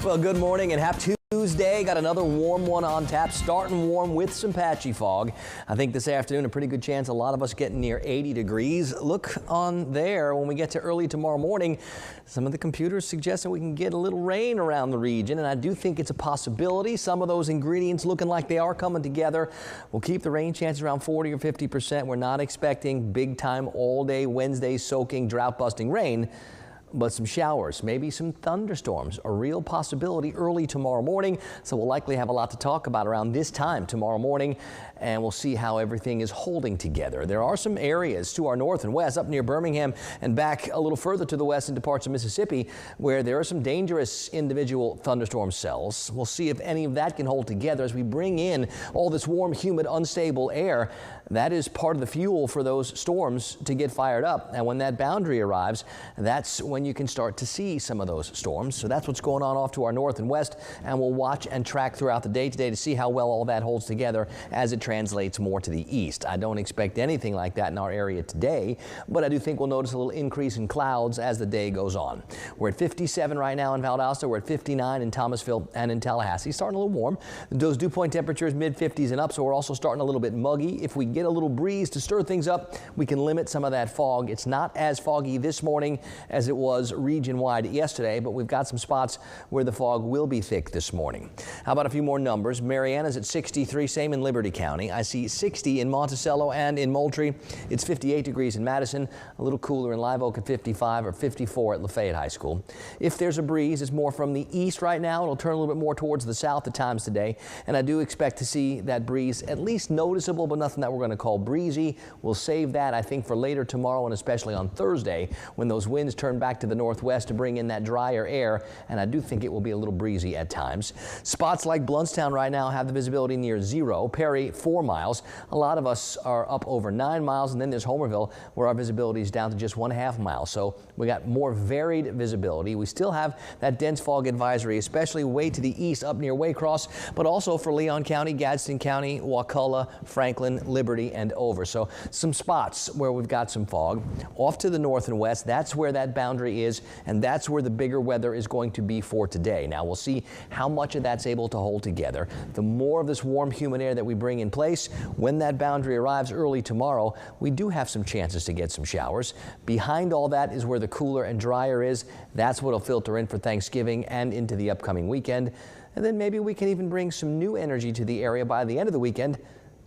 Well, good morning and happy Tuesday. Got another warm one on tap, starting warm with some patchy fog. I think this afternoon a pretty good chance a lot of us getting near 80 degrees. Look on there when we get to early tomorrow morning. Some of the computers suggest that we can get a little rain around the region, and I do think it's a possibility. Some of those ingredients looking like they are coming together. We'll keep the rain chances around 40 or 50%. We're not expecting big time all day Wednesday soaking drought busting rain, but some showers, maybe some thunderstorms, a real possibility early tomorrow morning. So we'll likely have a lot to talk about around this time tomorrow morning, and we'll see how everything is holding together. There are some areas to our north and west, up near Birmingham and back a little further to the west into parts of Mississippi, where there are some dangerous individual thunderstorm cells. We'll see if any of that can hold together as we bring in all this warm, humid, unstable air. That is part of the fuel for those storms to get fired up. And when that boundary arrives, that's when you can start to see some of those storms. So that's what's going on off to our north and west, and we'll watch and track throughout the day today to see how well all that holds together as it translates more to the east. I don't expect anything like that in our area today, but I do think we'll notice a little increase in clouds as the day goes on. We're at 57 right now in Valdosta. We're at 59 in Thomasville and in Tallahassee. Starting a little warm. Those dew point temperatures mid-50s and up, so we're also starting a little bit muggy. If we get a little breeze to stir things up, we can limit some of that fog. It's not as foggy this morning as it was region-wide yesterday, but we've got some spots where the fog will be thick this morning. How about a few more numbers? Mariana's at 63, same in Liberty County. I see 60 in Monticello and in Moultrie. It's 58 degrees in Madison, a little cooler in Live Oak at 55 or 54 at Lafayette High School. If there's a breeze, it's more from the east right now. It'll turn a little bit more towards the south at times today, and I do expect to see that breeze at least noticeable, but nothing that we're going to call breezy. We'll save that, I think, for later tomorrow and especially on Thursday when those winds turn back to the northwest to bring in that drier air, and I do think it will be a little breezy at times. Spots like Bluntstown right now have the visibility near 0. Perry, 4 miles. A lot of us are up over 9 miles, and then there's Homerville where our visibility is down to just 1.5 miles. So we got more varied visibility. We still have that dense fog advisory, especially way to the east up near Waycross, but also for Leon County, Gadsden County, Wakulla, Franklin, Liberty, and over. So some spots where we've got some fog. Off to the north and west, that's where that boundary is, and that's where the bigger weather is going to be for today. Now we'll see how much of that's able to hold together. The more of this warm, humid air that we bring in place, when that boundary arrives early tomorrow, we do have some chances to get some showers. Behind all that is where the cooler and drier is. That's what'll filter in for Thanksgiving and into the upcoming weekend. And then maybe we can even bring some new energy to the area by the end of the weekend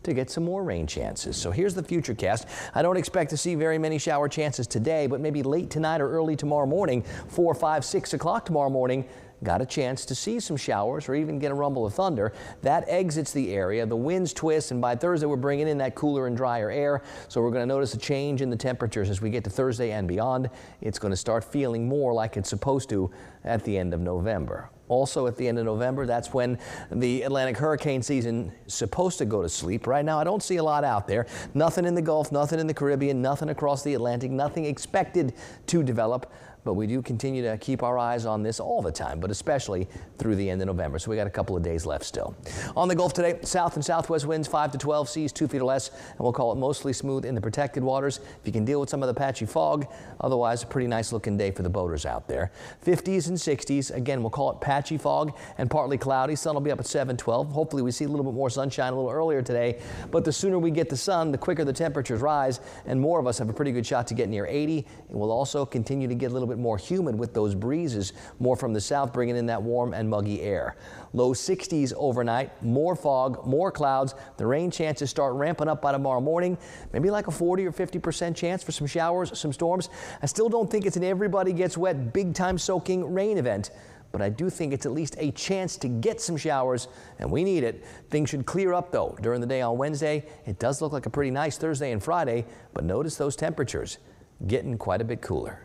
to get some more rain chances. So here's the futurecast. I don't expect to see very many shower chances today, but maybe late tonight or early tomorrow morning, 4, 5, 6 o'clock tomorrow morning, got a chance to see some showers or even get a rumble of thunder. That exits the area. The winds twist, and by Thursday we're bringing in that cooler and drier air. So we're going to notice a change in the temperatures as we get to Thursday and beyond. It's going to start feeling more like it's supposed to at the end of November. Also at the end of November, that's when the Atlantic hurricane season is supposed to go to sleep. Right now, I don't see a lot out there. Nothing in the Gulf, nothing in the Caribbean, nothing across the Atlantic, nothing expected to develop. But we do continue to keep our eyes on this all the time, but especially through the end of November. So we got a couple of days left still. On the Gulf today, south and southwest winds 5 to 12, seas 2 feet or less, and we'll call it mostly smooth in the protected waters. If you can deal with some of the patchy fog, otherwise a pretty nice looking day for the boaters out there. 50s and 60s, again, we'll call it patchy fog and partly cloudy. Sun will be up at 7-12. Hopefully we see a little bit more sunshine a little earlier today, but the sooner we get the sun, the quicker the temperatures rise, and more of us have a pretty good shot to get near 80. And we'll also continue to get a little bit more humid with those breezes, more from the south, bringing in that warm and muggy air. Low 60s overnight, more fog, more clouds. The rain chances start ramping up by tomorrow morning, maybe like a 40 or 50% chance for some showers, some storms. I still don't think it's an everybody gets wet, big time soaking rain event, but I do think it's at least a chance to get some showers, and we need it. Things should clear up though during the day on Wednesday. It does look like a pretty nice Thursday and Friday, but notice those temperatures getting quite a bit cooler.